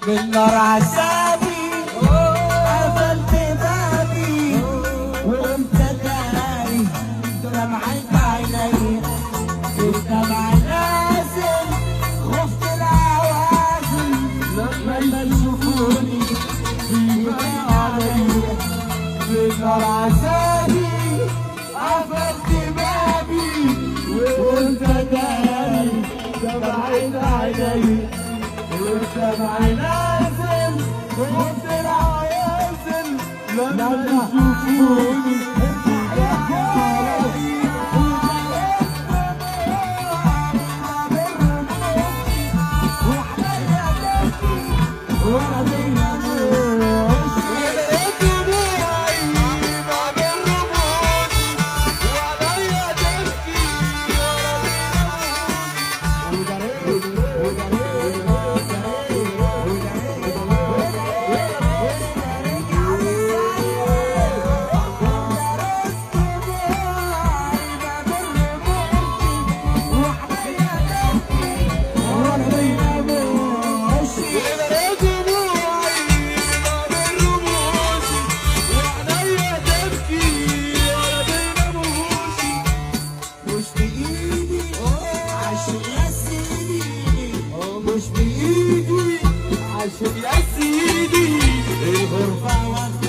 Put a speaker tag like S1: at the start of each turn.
S1: بالنار عذابي قفلت بابي وقمت داري دمعت عيني الدمع نازل خفت العوازل لما يشوفوني بيبقى عليا بالنار عذابي قفلت بابي وقمت داري دمعت عيني والدمع نازل وقت العوازل لما يشوفوني مش بإيدي عشان يا سيدي الغربة واخدة